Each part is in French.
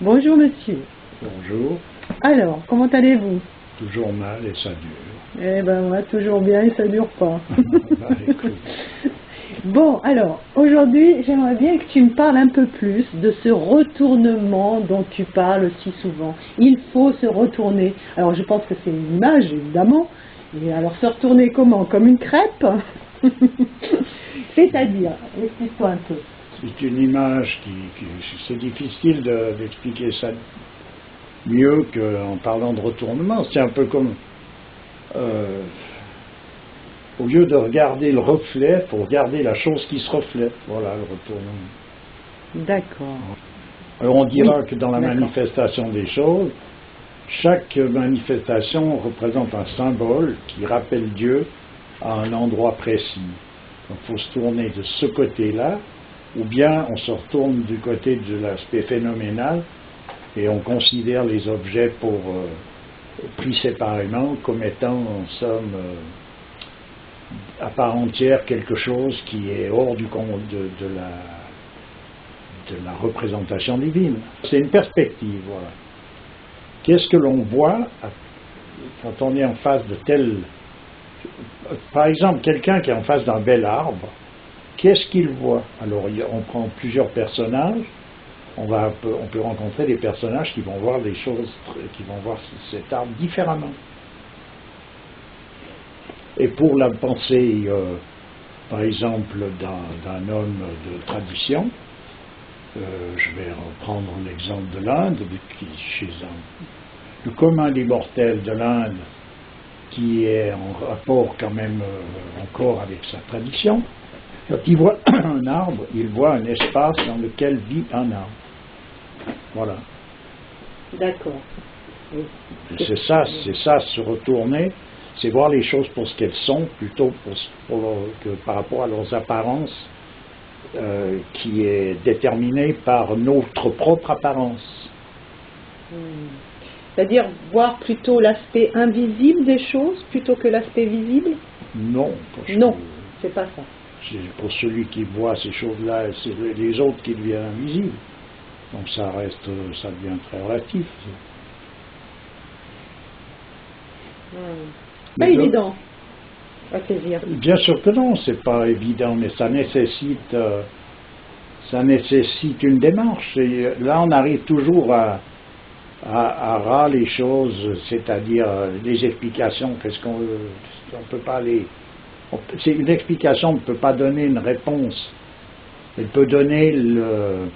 Bonjour monsieur. Bonjour. Alors, comment allez-vous? Toujours mal et ça dure. Eh ben moi, toujours bien et ça dure pas. Bah, écoute. Bon, alors, aujourd'hui, j'aimerais bien que tu me parles un peu plus de ce retournement dont tu parles si souvent. Il faut se retourner. Alors, je pense que c'est une image, évidemment. Et alors, se retourner comment? Comme une crêpe? C'est-à-dire, explique-toi un peu. C'est une image c'est difficile d'expliquer ça mieux qu'en parlant de retournement. C'est un peu comme, au lieu de regarder le reflet, il faut regarder la chose qui se reflète. Voilà le retournement. D'accord. Alors on dira Oui, que dans la d'accord. manifestation des choses, chaque manifestation représente un symbole qui rappelle Dieu à un endroit précis. Donc il faut se tourner de ce côté-là, ou bien on se retourne du côté de l'aspect phénoménal et on considère les objets pris séparément comme étant en somme à part entière quelque chose qui est hors du compte de la représentation divine. C'est une perspective, voilà. Qu'est-ce que l'on voit quand on est en face de tel... Par exemple, quelqu'un qui est en face d'un bel arbre, qu'est-ce qu'il voit? Alors, on prend plusieurs personnages, on peut rencontrer des personnages qui vont voir les choses, qui vont voir cet arbre différemment. Et pour la pensée, par exemple, d'un homme de tradition, je vais reprendre l'exemple de l'Inde, le commun des mortels de l'Inde, qui est en rapport quand même encore avec sa tradition. Quand il voit un arbre, il voit un espace dans lequel vit un arbre. Voilà. D'accord. C'est ça, se retourner, c'est voir les choses pour ce qu'elles sont, plutôt que par rapport à leurs apparences, qui est déterminée par notre propre apparence. C'est-à-dire voir plutôt l'aspect invisible des choses plutôt que l'aspect visible? Non. Non, c'est pas ça. Pour celui qui voit ces choses-là, c'est les autres qui deviennent invisibles. Donc ça devient très relatif. Pas évident à saisir. Bien sûr que non, c'est pas évident, mais ça nécessite une démarche. Et là, on arrive toujours à ras les choses, c'est-à-dire les explications. Qu'est-ce qu'on peut pas aller. C'est une explication ne peut pas donner une réponse. Elle peut donner une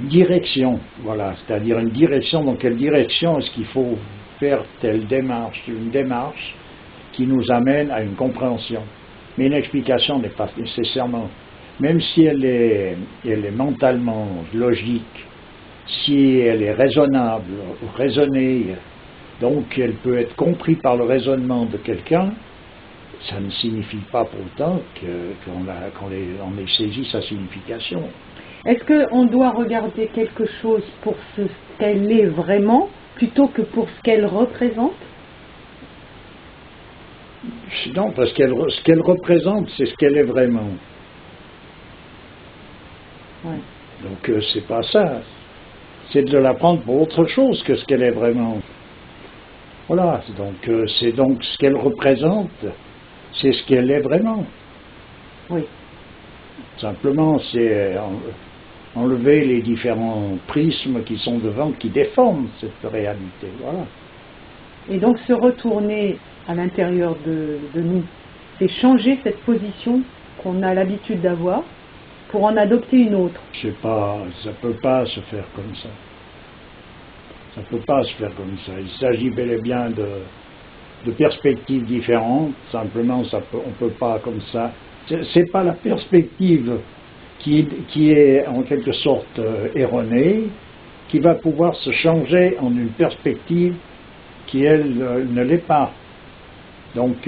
direction, voilà, c'est-à-dire une direction. Dans quelle direction est-ce qu'il faut faire telle démarche? Une démarche qui nous amène à une compréhension. Mais une explication n'est pas nécessairement, même si elle est mentalement logique, si elle est raisonnable, raisonnée, donc elle peut être comprise par le raisonnement de quelqu'un, ça ne signifie pas pour autant qu'on ait saisi sa signification. Est-ce qu'on doit regarder quelque chose pour ce qu'elle est vraiment, plutôt que pour ce qu'elle représente? Non, parce que ce qu'elle représente, c'est ce qu'elle est vraiment. Ouais. Donc c'est pas ça. C'est de la prendre pour autre chose que ce qu'elle est vraiment. Voilà, c'est donc ce qu'elle représente, c'est ce qu'elle est vraiment. Oui. Simplement, c'est enlever les différents prismes qui sont devant, qui déforment cette réalité. Voilà. Et donc se retourner à l'intérieur de nous, c'est changer cette position qu'on a l'habitude d'avoir pour en adopter une autre. Je sais pas, ça peut pas se faire comme ça. Ça peut pas se faire comme ça. Il s'agit bel et bien de perspectives différentes. Simplement, on peut pas comme ça. C'est pas la perspective qui est en quelque sorte erronée, qui va pouvoir se changer en une perspective qui, elle, ne l'est pas. Donc,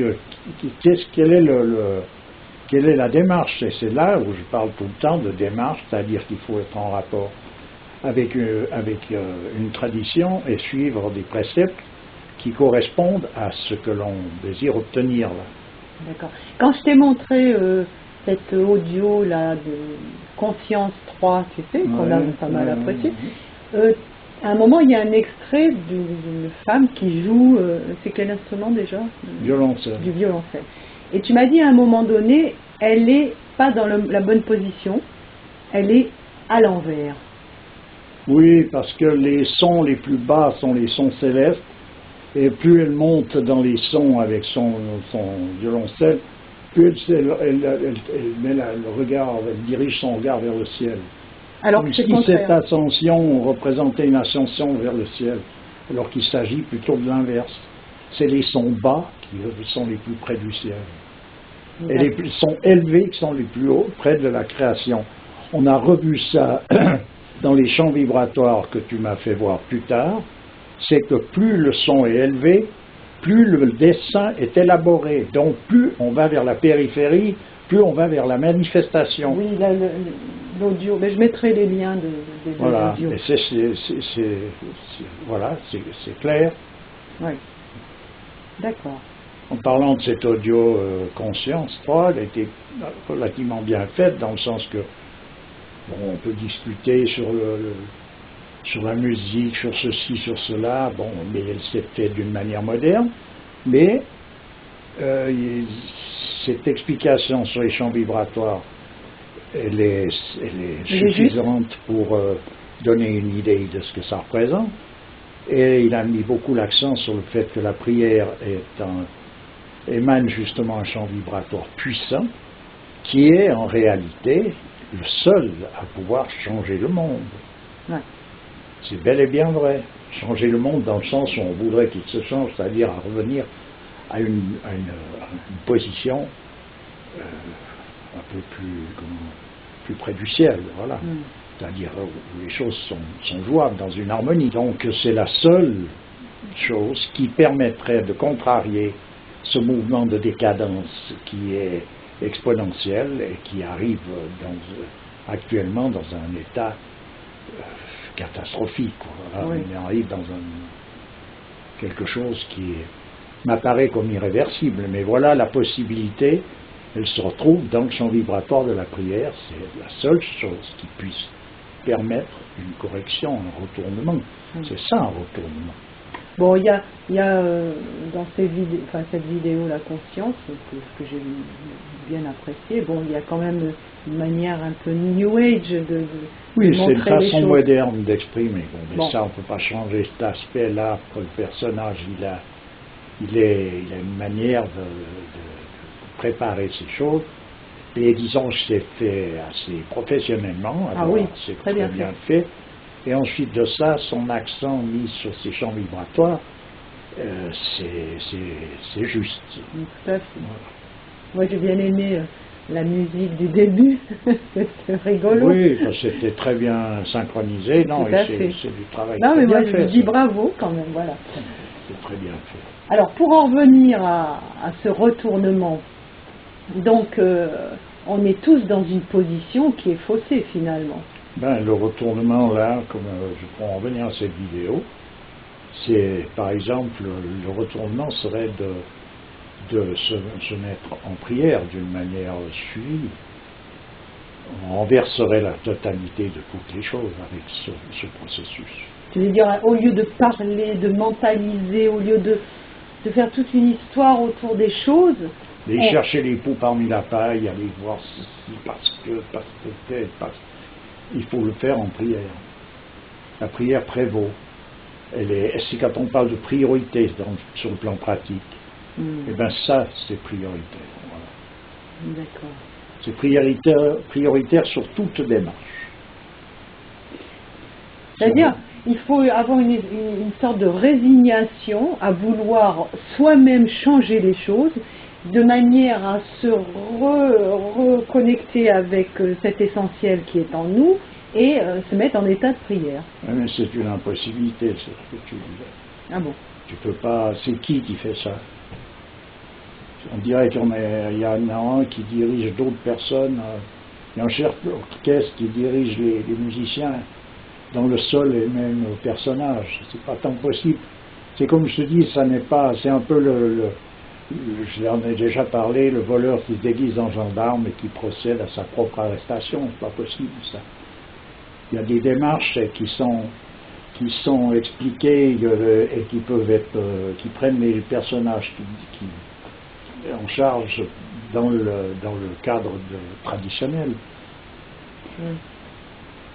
quelle est la démarche? Et c'est là où je parle tout le temps de démarche, c'est-à-dire qu'il faut être en rapport avec une tradition et suivre des préceptes qui correspondent à ce que l'on désire obtenir. D'accord. Quand je t'ai montré cet audio là de Conscience 3, tu sais, qu'on a pas mal apprécié. À un moment, il y a un extrait d'une femme qui joue, c'est quel instrument déjà? Violoncelle. Du violoncelle. Et tu m'as dit à un moment donné, elle n'est pas dans la bonne position, elle est à l'envers. Oui, parce que les sons les plus bas sont les sons célestes, et plus elle monte dans les sons avec son violoncelle, plus elle met le regard, elle dirige son regard vers le ciel. Alors comme que c'est si contraire. cette ascension représentait une ascension vers le ciel, alors qu'il s'agit plutôt de l'inverse. C'est les sons bas qui sont les plus près du ciel. Et les sons élevés qui sont les plus hauts, près de la création. On a revu ça dans les champs vibratoires que tu m'as fait voir plus tard. C'est que plus le son est élevé, plus le dessin est élaboré. Donc plus on va vers la périphérie, plus on va vers la manifestation. Oui, l'audio. Mais je mettrai les liens de voilà. l'audio. Et voilà, c'est clair. Oui. D'accord. En parlant de cet audio Conscience 3, elle a été relativement bien faite dans le sens que bon, on peut discuter sur la musique, sur ceci, sur cela, bon, mais elle s'est faite d'une manière moderne, mais cette explication sur les champs vibratoires, elle est suffisante pour donner une idée de ce que ça représente. Et il a mis beaucoup l'accent sur le fait que la prière émane justement un champ vibratoire puissant, qui est en réalité le seul à pouvoir changer le monde. Ouais. C'est bel et bien vrai. Changer le monde dans le sens où on voudrait qu'il se change, c'est-à-dire à revenir à une position un peu plus près du ciel, voilà. C'est-à-dire où les choses sont jouables dans une harmonie. Donc c'est la seule chose qui permettrait de contrarier ce mouvement de décadence qui est exponentiel et qui arrive actuellement dans un état catastrophique. Voilà. Oui. On arrive dans quelque chose qui m'apparaît comme irréversible. Mais voilà la possibilité, elle se retrouve dans le champ vibratoire de la prière. C'est la seule chose qui puisse permettre une correction, un retournement. C'est ça un retournement. Bon, il y a dans cette vidéo La Conscience, que j'ai bien apprécié, bon, il y a quand même une manière un peu New Age de oui, c'est une montrer les façon choses. moderne d'exprimer. Mais bon. Ça, on ne peut pas changer cet aspect-là. Le personnage, il a une manière de préparer ces choses. Et disons que c'est fait assez professionnellement. Oui, c'est très bien fait. Et ensuite de ça, son accent mis sur ces champs vibratoires, c'est juste. Tout à fait. Voilà. Moi, j'ai bien aimé la musique du début. C'est rigolo. Oui, c'était très bien synchronisé. Non, c'est du travail. Non, mais moi, fait, je dis bravo quand même. Voilà. C'est très bien fait. Alors, pour en revenir à ce retournement, donc, on est tous dans une position qui est faussée finalement. Le retournement là, comme je pourrais en revenir à cette vidéo, c'est par exemple, le retournement serait de se mettre en prière d'une manière suivie. On verserait la totalité de toutes les choses avec ce processus. Tu veux dire, au lieu de parler, de mentaliser, au lieu de faire toute une histoire autour des choses, chercher les poux parmi la paille, aller voir ceci, parce que peut-être, il faut le faire en prière. La prière prévaut. C'est quand on parle de priorité sur le plan pratique. Et bien ça, c'est prioritaire. Voilà. D'accord. C'est prioritaire sur toute démarche. C'est-à-dire, il faut avoir une sorte de résignation à vouloir soi-même changer les choses, de manière à se reconnecter avec cet essentiel qui est en nous et se mettre en état de prière. Mais c'est une impossibilité, c'est ce que tu disais. Ah bon? Tu peux pas. C'est qui fait ça? On dirait qu'il y en a un qui dirige d'autres personnes. Il y a un chef d'orchestre qui dirige les musiciens dans le sol et même au personnage. C'est pas tant possible. C'est comme je te dis, ça n'est pas. C'est un peu j'en ai déjà parlé, le voleur qui se déguise en gendarme et qui procède à sa propre arrestation, c'est pas possible ça. Il y a des démarches qui sont expliquées et qui peuvent être, qui prennent les personnages en charge dans le cadre traditionnel.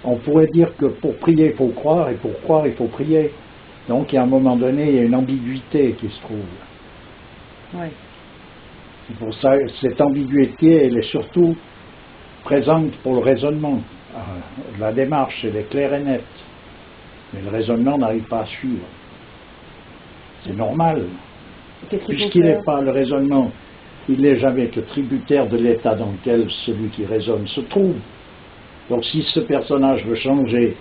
On pourrait dire que pour prier, il faut croire, et pour croire, il faut prier. Donc, à un moment donné, il y a une ambiguïté qui se trouve. Oui. C'est pour ça que cette ambiguïté, elle est surtout présente pour le raisonnement. La démarche, elle est claire et nette. Mais le raisonnement n'arrive pas à suivre. C'est normal. Puisqu'il n'est pas le raisonnement, il n'est jamais que tributaire de l'état dans lequel celui qui raisonne se trouve. Donc si ce personnage veut changer,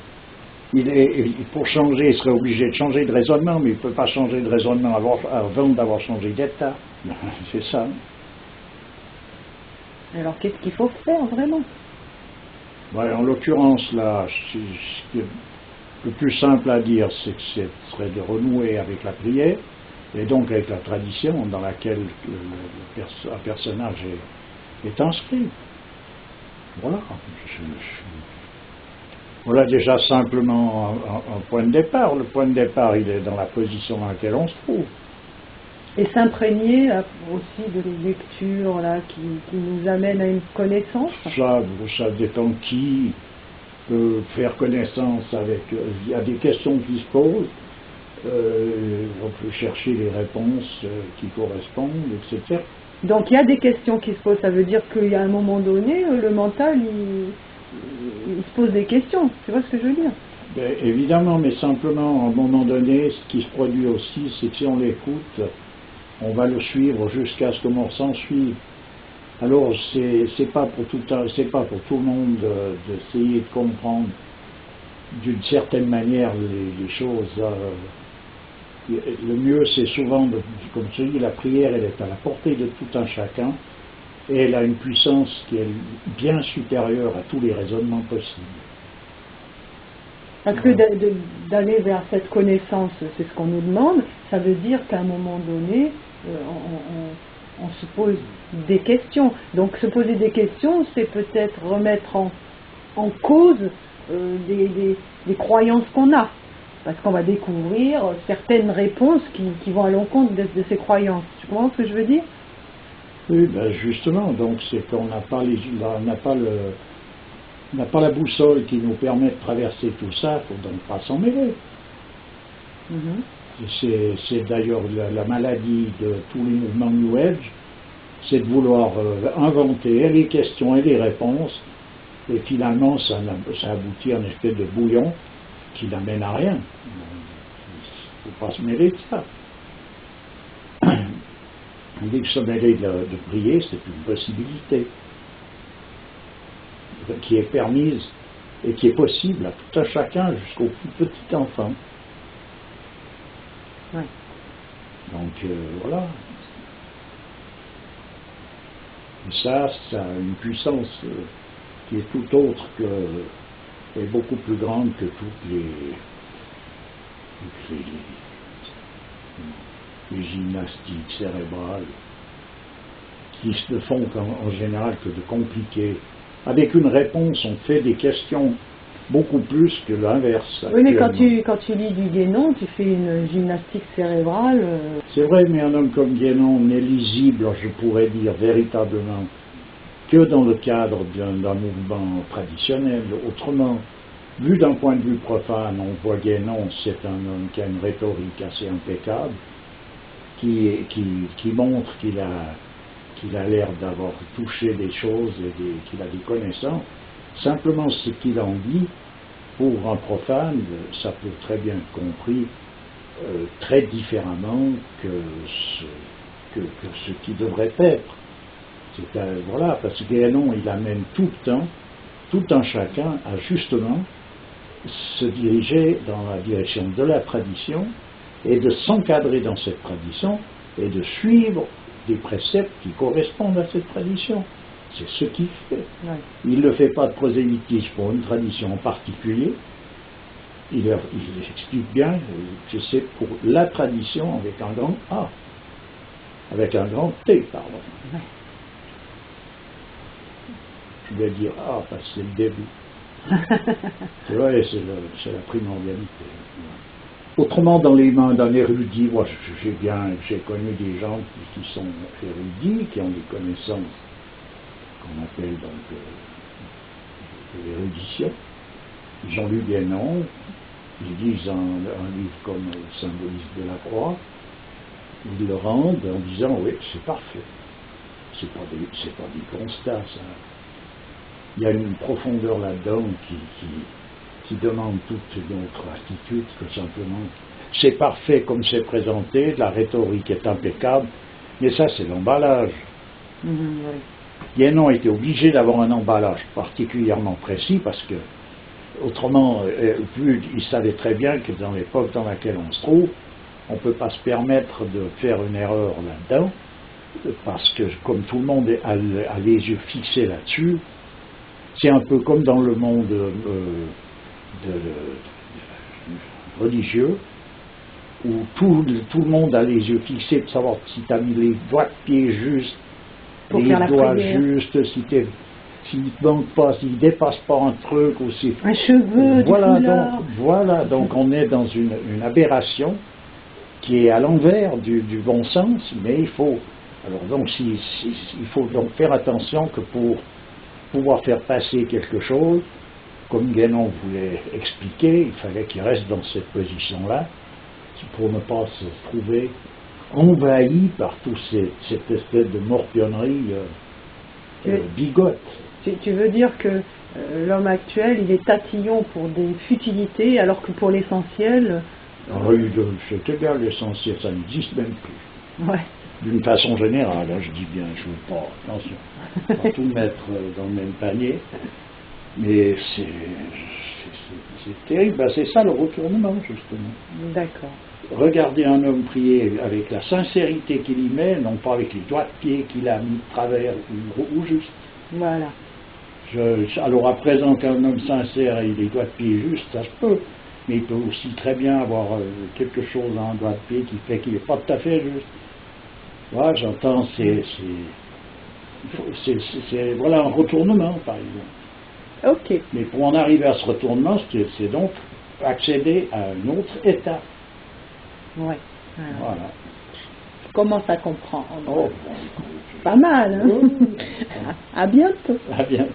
pour changer, il serait obligé de changer de raisonnement, mais il ne peut pas changer de raisonnement avant d'avoir changé d'état. C'est ça. Alors qu'est-ce qu'il faut faire vraiment? Ouais, en l'occurrence, là, le plus simple à dire, c'est que ce serait de renouer avec la prière, et donc avec la tradition dans laquelle un personnage est inscrit. Voilà. Voilà déjà simplement un point de départ. Le point de départ, il est dans la position dans laquelle on se trouve. Et s'imprégner aussi de les lectures là, qui nous amènent à une connaissance. Ça dépend qui peut faire connaissance avec. Il y a des questions qui se posent. On peut chercher les réponses qui correspondent, etc. Donc il y a des questions qui se posent. Ça veut dire qu'il y a un moment donné, le mental, il se pose des questions. Tu vois ce que je veux dire? Ben, évidemment, mais simplement, à un moment donné, ce qui se produit aussi, c'est que si on l'écoute, on va le suivre jusqu'à ce que mort s'en suive. Alors, c'est pas pour tout le monde d'essayer de comprendre d'une certaine manière les choses. Le mieux, c'est souvent, comme tu dis, la prière, elle est à la portée de tout un chacun, et elle a une puissance qui est bien supérieure à tous les raisonnements possibles. Parce que d'aller vers cette connaissance, c'est ce qu'on nous demande, ça veut dire qu'à un moment donné, on se pose des questions. Donc se poser des questions, c'est peut-être remettre en cause des croyances qu'on a. Parce qu'on va découvrir certaines réponses qui vont à l'encontre de ces croyances. Tu comprends ce que je veux dire? Oui, ben justement, donc c'est qu'on n'a pas la boussole qui nous permet de traverser tout ça, il ne faut donc pas s'en mêler. C'est d'ailleurs la maladie de tous les mouvements New Age, c'est de vouloir inventer et les questions et les réponses, et finalement ça aboutit à une espèce de bouillon qui n'amène à rien. Il ne faut pas se mêler de ça. On dit que se mêler de prier, c'est une possibilité qui est permise et qui est possible à tout un chacun jusqu'au plus petit enfant. Ouais. Donc voilà. Et ça a une puissance qui est tout autre est beaucoup plus grande que toutes les gymnastiques cérébrales qui ne font en général que de compliquer. Avec une réponse, on fait des questions beaucoup plus que l'inverse. Oui, mais quand tu lis du Guénon, tu fais une gymnastique cérébrale. C'est vrai, mais un homme comme Guénon n'est lisible, je pourrais dire véritablement, que dans le cadre d'un mouvement traditionnel. Autrement, vu d'un point de vue profane, on voit Guénon, c'est un homme qui a une rhétorique assez impeccable, qui montre qu'il a l'air d'avoir touché des choses et qu'il a des connaissances. Simplement, ce qu'il en dit, pour un profane, ça peut très bien être compris très différemment que ce qui devrait être. Voilà, parce que Guénon, il amène tout le temps, tout un chacun à justement se diriger dans la direction de la tradition et de s'encadrer dans cette tradition et de suivre des préceptes qui correspondent à cette tradition. C'est ce qu'il fait. Ouais. Il ne fait pas de prosélytisme pour une tradition en particulier. Il explique bien que c'est pour la tradition avec un grand A. avec un grand T, pardon. Ouais. Je vais dire ah parce que c'est le début. C'est vrai, c'est la primordialité. Autrement, dans les mains d'un érudit, moi j'ai connu des gens qui sont érudits, qui ont des connaissances qu'on appelle donc de l'érudition. Ils ont lu des noms, ils lisent un livre comme le Symbolisme de la croix, ils le rendent en disant oui, c'est parfait. C'est pas des constats, ça. Il y a une profondeur là-dedans qui demande toute notre attitude que simplement. C'est parfait comme c'est présenté, la rhétorique est impeccable, mais ça c'est l'emballage. Oui. Guénon était obligé d'avoir un emballage particulièrement précis parce que autrement, plus il savait très bien que dans l'époque dans laquelle on se trouve, on ne peut pas se permettre de faire une erreur là-dedans, parce que comme tout le monde a les yeux fixés là-dessus, c'est un peu comme dans le monde religieux, où tout le monde a les yeux fixés pour savoir si tu as mis les doigts de pied justes, Pour les faire la doigts prière. justes, s'il ne te manque pas, s'il ne dépasse pas un truc, ou si... Un cheveu, Voilà, donc on est dans une aberration qui est à l'envers du bon sens, mais il faut... Alors donc il faut donc faire attention que pour pouvoir faire passer quelque chose, comme Guénon voulait expliquer, il fallait qu'il reste dans cette position-là, pour ne pas se trouver envahi par toute cette espèce de morpionnerie bigote. Tu veux dire que l'homme actuel, il est tatillon pour des futilités, alors que pour l'essentiel... C'est égal, l'essentiel, ça n'existe même plus. Ouais. D'une façon générale, hein, je dis bien, je ne veux pas, attention, pas tout mettre dans le même panier, mais c'est terrible, ben, c'est ça le retournement, justement. D'accord. Regardez un homme prier avec la sincérité qu'il y met, non pas avec les doigts de pied qu'il a mis de travers ou juste. Voilà. Alors à présent qu'un homme sincère ait les doigts de pied justes, ça se peut, mais il peut aussi très bien avoir quelque chose dans un doigt de pied qui fait qu'il n'est pas tout à fait juste. Voilà, j'entends, c'est voilà un retournement, par exemple. Ok. Mais pour en arriver à ce retournement, c'est donc accéder à un autre état. Ouais. Voilà. Je commence à comprendre. Oh, Pas mal, hein? oui. À bientôt. À bientôt.